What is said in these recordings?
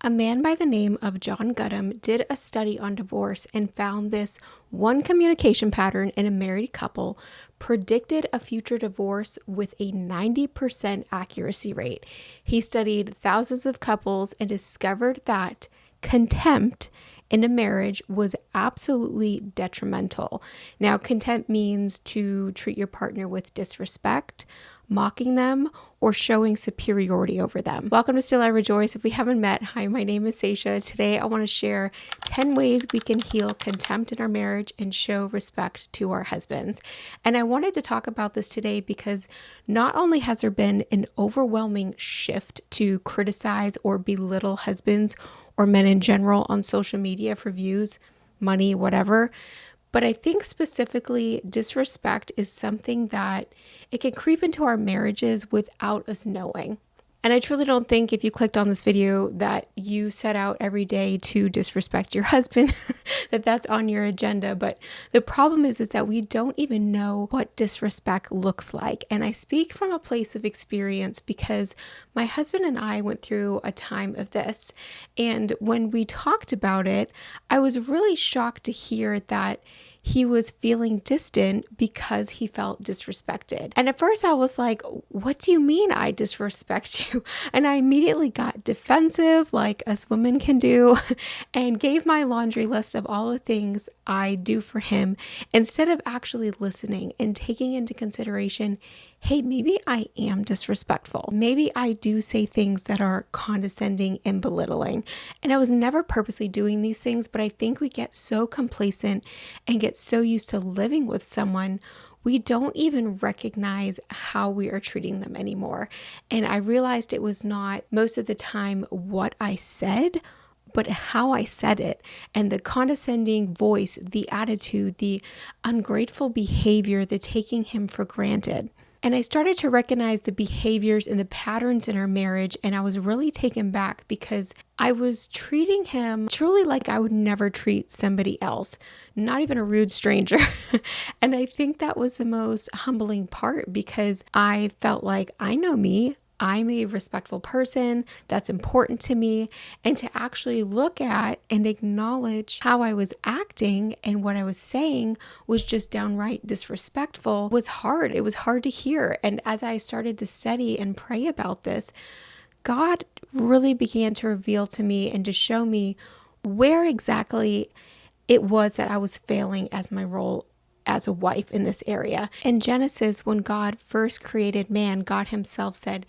A man by the name of John Guttam did a study on divorce and found this one communication pattern in a married couple predicted a future divorce with a 90% accuracy rate. He studied thousands of couples and discovered that contempt in a marriage was absolutely detrimental. Now, contempt means to treat your partner with disrespect, mocking them, or showing superiority over them. Welcome to Still I Rejoice. If we haven't met, hi, my name is Seisha. Today I want to share 10 ways we can heal contempt in our marriage and show respect to our husbands. And I wanted to talk about this today because not only has there been an overwhelming shift to criticize or belittle husbands or men in general on social media for views, money, whatever, but I think specifically disrespect is something that it can creep into our marriages without us knowing. And I truly don't think if you clicked on this video that you set out every day to disrespect your husband, that that's on your agenda. But the problem is that we don't even know what disrespect looks like. And I speak from a place of experience because my husband and I went through a time of this. And when we talked about it, I was really shocked to hear that he was feeling distant because he felt disrespected. And at first I was like, what do you mean I disrespect you? And I immediately got defensive, like us women can do, and gave my laundry list of all the things I do for him instead of actually listening and taking into consideration, hey, maybe I am disrespectful. Maybe I do say things that are condescending and belittling. And I was never purposely doing these things, but I think we get so complacent and get so used to living with someone, we don't even recognize how we are treating them anymore. And I realized it was not most of the time what I said, but how I said it, and the condescending voice, the attitude, the ungrateful behavior, the taking him for granted. And I started to recognize the behaviors and the patterns in our marriage, and I was really taken back because I was treating him truly like I would never treat somebody else, not even a rude stranger. And I think that was the most humbling part because I felt like I know me. I'm a respectful person. That's important to me. And to actually look at and acknowledge how I was acting and what I was saying was just downright disrespectful was hard. It was hard to hear. And as I started to study and pray about this, God really began to reveal to me and to show me where exactly it was that I was failing as my role as a wife in this area. In Genesis, when God first created man, God himself said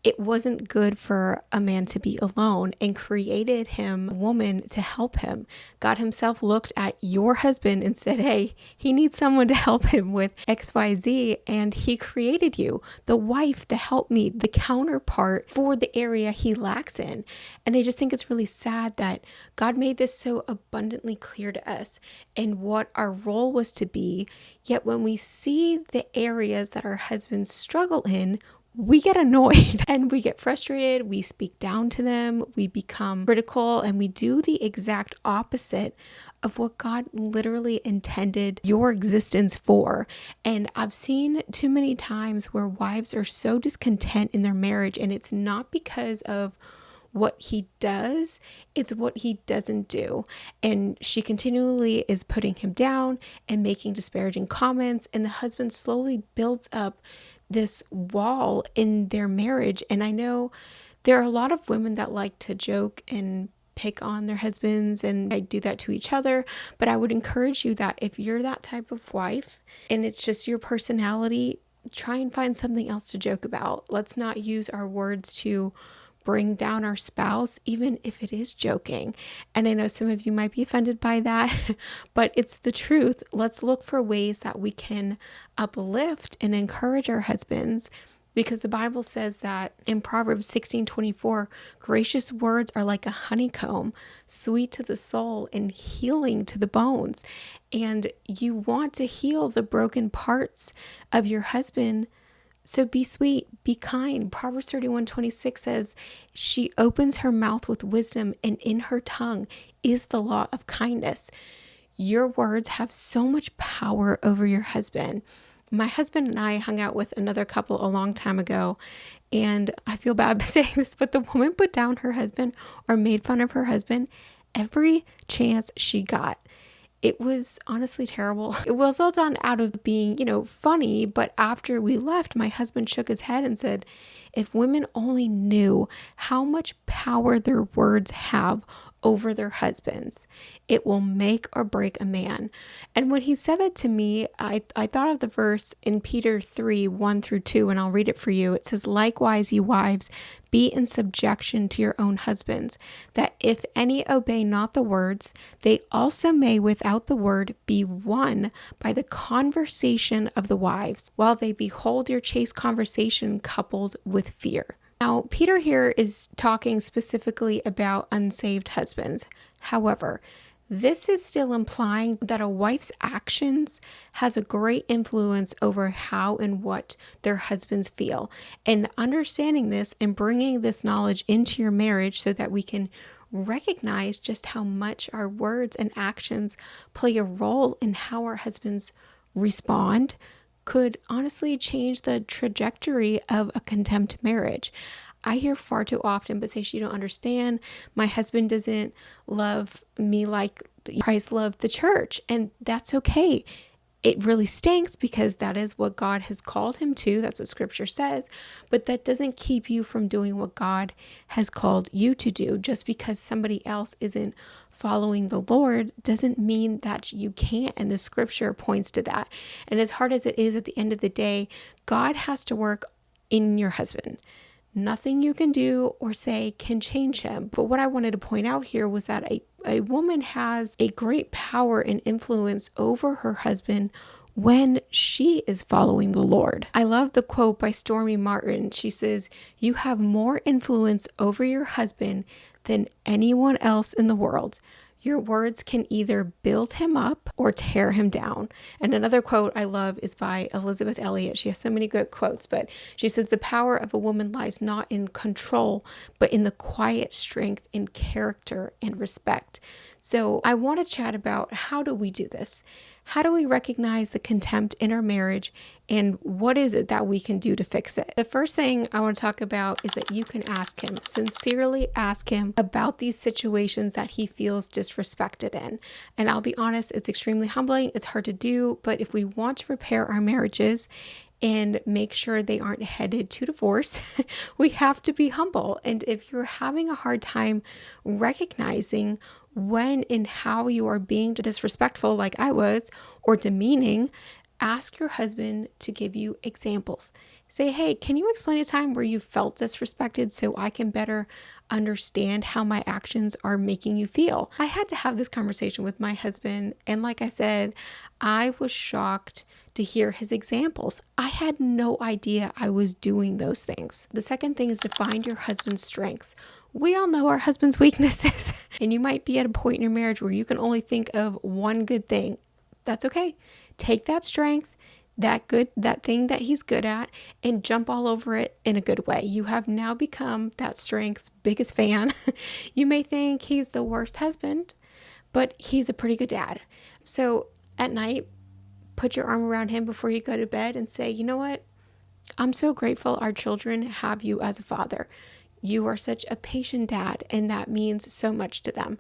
it wasn't good for a man to be alone and created him a woman to help him. God himself looked at your husband and said, hey, he needs someone to help him with XYZ. And he created you, the wife, the helpmeet, the counterpart for the area he lacks in. And I just think it's really sad that God made this so abundantly clear to us and what our role was to be. Yet when we see the areas that our husbands struggle in, we get annoyed and we get frustrated. We speak down to them. We become critical and we do the exact opposite of what God literally intended your existence for. And I've seen too many times where wives are so discontent in their marriage, and it's not because of what he does, it's what he doesn't do. And she continually is putting him down and making disparaging comments, and the husband slowly builds up this wall in their marriage. And I know there are a lot of women that like to joke and pick on their husbands, and I do that to each other, but I would encourage you that if you're that type of wife and it's just your personality, try and find something else to joke about. Let's not use our words to bring down our spouse, even if it is joking. And I know some of you might be offended by that, but it's the truth. Let's look for ways that we can uplift and encourage our husbands, because the Bible says that in Proverbs 16:24, gracious words are like a honeycomb, sweet to the soul and healing to the bones. And you want to heal the broken parts of your husband. So be sweet, be kind. Proverbs 31:26 says, she opens her mouth with wisdom, and in her tongue is the law of kindness. Your words have so much power over your husband. My husband and I hung out with another couple a long time ago, and I feel bad saying this, but the woman put down her husband or made fun of her husband every chance she got. It was honestly terrible. It was all done out of being, funny. But after we left, my husband shook his head and said, if women only knew how much power their words have over their husbands, it will make or break a man. And when he said that to me, I thought of the verse in Peter 3:1-2, and I'll read it for you. It says, likewise, ye wives, be in subjection to your own husbands, that if any obey not the words, they also may without the word be won by the conversation of the wives, while they behold your chaste conversation coupled with fear. Now, Peter here is talking specifically about unsaved husbands. However, this is still implying that a wife's actions has a great influence over how and what their husbands feel. And understanding this and bringing this knowledge into your marriage so that we can recognize just how much our words and actions play a role in how our husbands respond could honestly change the trajectory of a contempt marriage. I hear far too often, but say, you don't understand. My husband doesn't love me like Christ loved the church. And that's okay. It really stinks because that is what God has called him to. That's what scripture says. But that doesn't keep you from doing what God has called you to do. Just because somebody else isn't following the Lord doesn't mean that you can't. And the scripture points to that. And as hard as it is at the end of the day, God has to work in your husband. Nothing you can do or say can change him. But what I wanted to point out here was that a woman has a great power and influence over her husband when she is following the Lord. I love the quote by Stormy Martin. She says, you have more influence over your husband than anyone else in the world. Your words can either build him up or tear him down. And another quote I love is by Elizabeth Elliot. She has so many good quotes, but she says, the power of a woman lies not in control, but in the quiet strength in character and respect. So I want to chat about, how do we do this? How do we recognize the contempt in our marriage, and what is it that we can do to fix it? The first thing I want to talk about is that you can ask him, sincerely ask him about these situations that he feels disrespected in. And I'll be honest, it's extremely humbling. It's hard to do, but if we want to repair our marriages and make sure they aren't headed to divorce, we have to be humble. And if you're having a hard time recognizing when and how you are being disrespectful, like I was, or demeaning, ask your husband to give you examples. Say, hey, can you explain a time where you felt disrespected so I can better understand how my actions are making you feel? I had to have this conversation with my husband. And like I said, I was shocked to hear his examples. I had no idea I was doing those things. The second thing is to find your husband's strengths. We all know our husband's weaknesses. And you might be at a point in your marriage where you can only think of one good thing. That's okay. Take that strength, that thing that he's good at, and jump all over it in a good way. You have now become that strength's biggest fan. You may think he's the worst husband, but he's a pretty good dad. So at night, put your arm around him before you go to bed and say, you know what? I'm so grateful our children have you as a father. You are such a patient dad, and that means so much to them.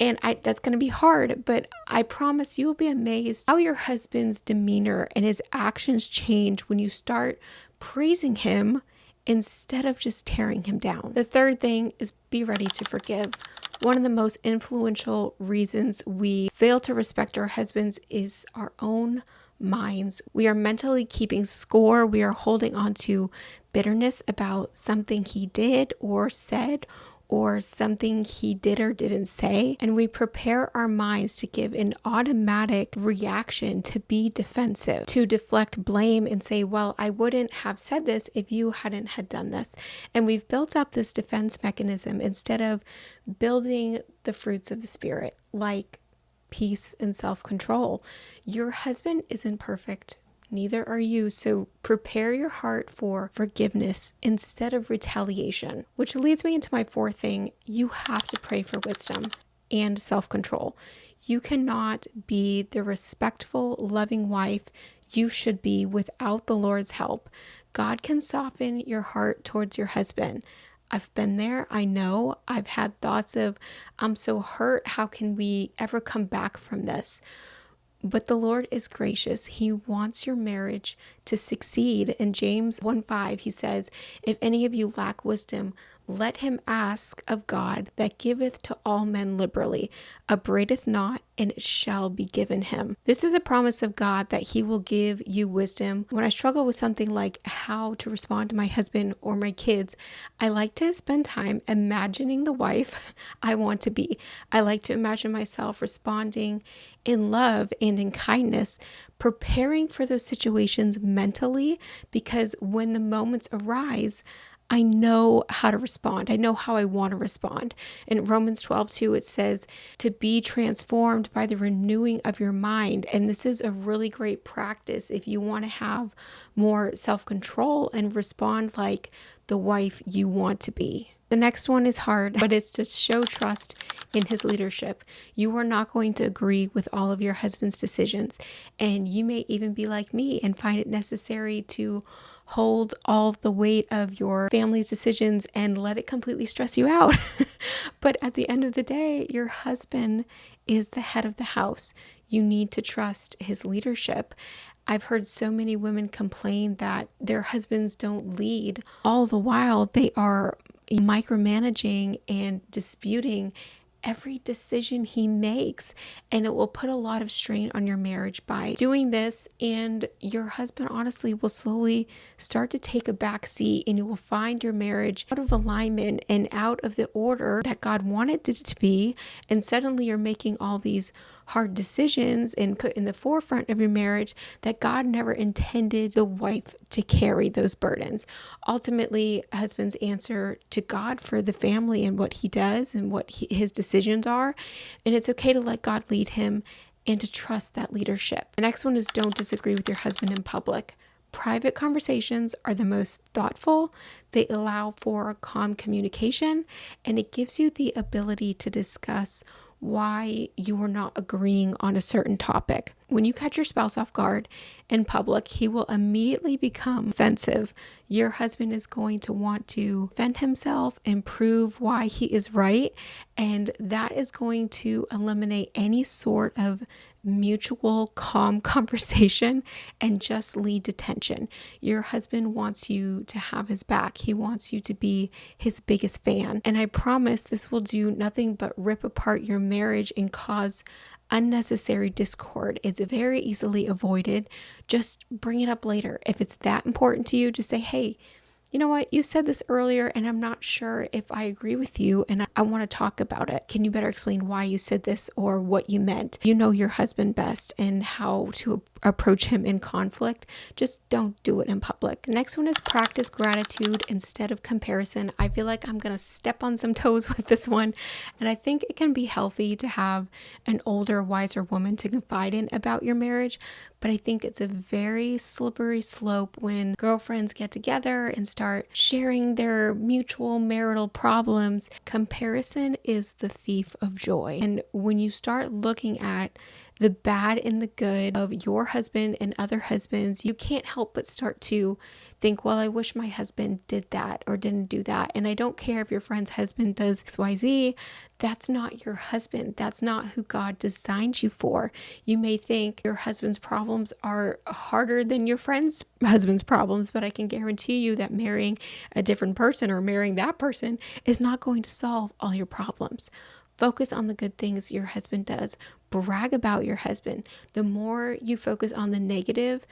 And that's going to be hard, but I promise you will be amazed how your husband's demeanor and his actions change when you start praising him instead of just tearing him down. The third thing is be ready to forgive. One of the most influential reasons we fail to respect our husbands is our own minds. We are mentally keeping score. We are holding on to bitterness about something he did or said, or something he did or didn't say. And we prepare our minds to give an automatic reaction, to be defensive, to deflect blame and say, well, I wouldn't have said this if you hadn't had done this. And we've built up this defense mechanism instead of building the fruits of the Spirit, like peace and self-control. Your husband isn't perfect. Neither are you. So prepare your heart for forgiveness instead of retaliation, which leads me into my fourth thing. You have to pray for wisdom and self-control. You cannot be the respectful, loving wife you should be without the Lord's help. God can soften your heart towards your husband. I've been there. I know. I've had thoughts of, I'm so hurt. How can we ever come back from this? But the Lord is gracious. He wants your marriage to succeed. In James 1:5, he says, if any of you lack wisdom, let him ask of God that giveth to all men liberally, upbraideth not, and it shall be given him. This is a promise of God that he will give you wisdom. When I struggle with something like how to respond to my husband or my kids, I like to spend time imagining the wife I want to be. I like to imagine myself responding in love and in kindness, preparing for those situations mentally, because when the moments arise, I know how to respond. I know how I want to respond. In Romans 12:2, it says to be transformed by the renewing of your mind. And this is a really great practice if you want to have more self-control and respond like the wife you want to be. The next one is hard, but it's to show trust in his leadership. You are not going to agree with all of your husband's decisions, and you may even be like me and find it necessary to hold all the weight of your family's decisions and let it completely stress you out. But at the end of the day, your husband is the head of the house. You need to trust his leadership. I've heard so many women complain that their husbands don't lead. All the while, they are micromanaging and disputing every decision he makes, and it will put a lot of strain on your marriage by doing this. And your husband honestly will slowly start to take a back seat, and you will find your marriage out of alignment and out of the order that God wanted it to be. And suddenly you're making all these hard decisions and put in the forefront of your marriage that God never intended the wife to carry those burdens. Ultimately, husbands answer to God for the family and what he does and what his decisions are. And it's okay to let God lead him and to trust that leadership. The next one is don't disagree with your husband in public. Private conversations are the most thoughtful. They allow for calm communication, and it gives you the ability to discuss why you are not agreeing on a certain topic. When you catch your spouse off guard in public, he will immediately become offensive. Your husband is going to want to defend himself and prove why he is right, and that is going to eliminate any sort of mutual calm conversation and just lead to tension. Your husband wants you to have his back. He wants you to be his biggest fan. And I promise this will do nothing but rip apart your marriage and cause unnecessary discord. It's very easily avoided. Just bring it up later. If it's that important to you, just say, hey, you know what, you said this earlier and I'm not sure if I agree with you and I want to talk about it. Can you better explain why you said this or what you meant? You know your husband best and how to approach him in conflict. Just don't do it in public. Next one is practice gratitude instead of comparison. I feel like I'm going to step on some toes with this one, and I think it can be healthy to have an older, wiser woman to confide in about your marriage, but I think it's a very slippery slope when girlfriends get together and start sharing their mutual marital problems. Comparison is the thief of joy. And when you start looking at the bad and the good of your husband and other husbands, you can't help but start to think, well, I wish my husband did that or didn't do that. And I don't care if your friend's husband does XYZ. That's not your husband. That's not who God designed you for. You may think your husband's problems are harder than your friend's husband's problems, but I can guarantee you that marrying a different person or marrying that person is not going to solve all your problems. Focus on the good things your husband does. Brag about your husband. The more you focus on the negative,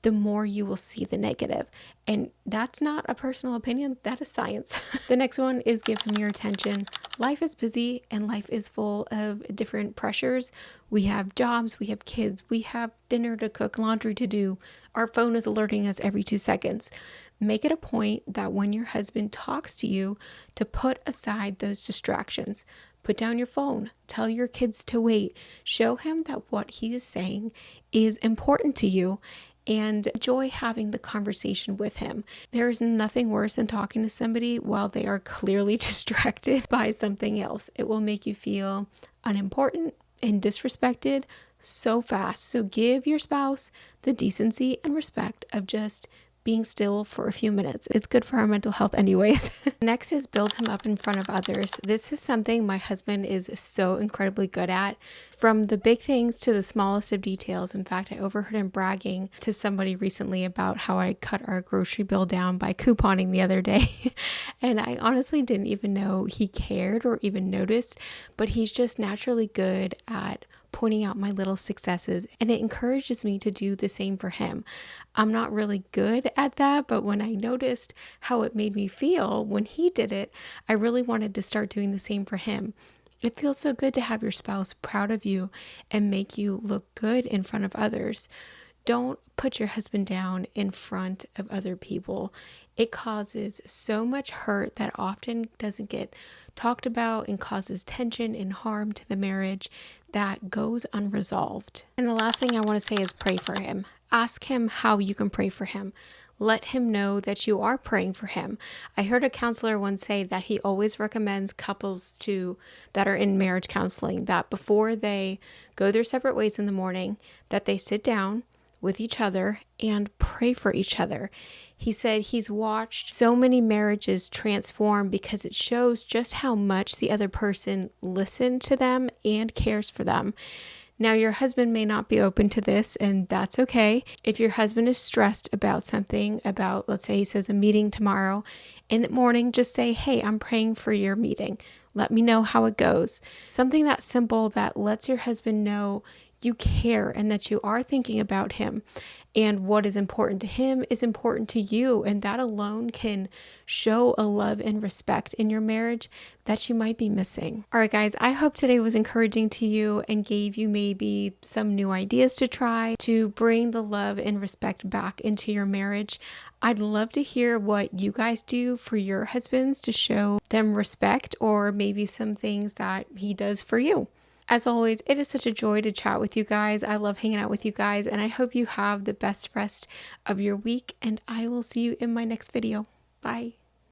the more you will see the negative. And that's not a personal opinion, that is science. The next one is give him your attention. Life is busy and life is full of different pressures. We have jobs, we have kids, we have dinner to cook, laundry to do. Our phone is alerting us every 2 seconds. Make it a point that when your husband talks to you, to put aside those distractions. Put down your phone. Tell your kids to wait. Show him that what he is saying is important to you and enjoy having the conversation with him. There is nothing worse than talking to somebody while they are clearly distracted by something else. It will make you feel unimportant. and disrespected so fast. So give your spouse the decency and respect of just being still for a few minutes. It's good for our mental health anyways. Next is build him up in front of others. This is something my husband is so incredibly good at, from the big things to the smallest of details. In fact, I overheard him bragging to somebody recently about how I cut our grocery bill down by couponing the other day. And I honestly didn't even know he cared or even noticed, but he's just naturally good at pointing out my little successes, and it encourages me to do the same for him. I'm not really good at that, but when I noticed how it made me feel when he did it, I really wanted to start doing the same for him. It feels so good to have your spouse proud of you and make you look good in front of others. Don't put your husband down in front of other people. It causes so much hurt that often doesn't get talked about and causes tension and harm to the marriage that goes unresolved. And the last thing I want to say is pray for him. Ask him how you can pray for him. Let him know that you are praying for him. I heard a counselor once say that he always recommends couples that are in marriage counseling that before they go their separate ways in the morning, that they sit down with each other and pray for each other. He said he's watched so many marriages transform because it shows just how much the other person listened to them and cares for them. Now, your husband may not be open to this, and that's okay. If your husband is stressed about something, about, let's say he says a meeting tomorrow, in the morning, just say, hey, I'm praying for your meeting. Let me know how it goes. Something that simple that lets your husband know you care and that you are thinking about him, and what is important to him is important to you, and that alone can show a love and respect in your marriage that you might be missing. All right, guys, I hope today was encouraging to you and gave you maybe some new ideas to try to bring the love and respect back into your marriage. I'd love to hear what you guys do for your husbands to show them respect, or maybe some things that he does for you. As always, it is such a joy to chat with you guys. I love hanging out with you guys, and I hope you have the best rest of your week, and I will see you in my next video. Bye.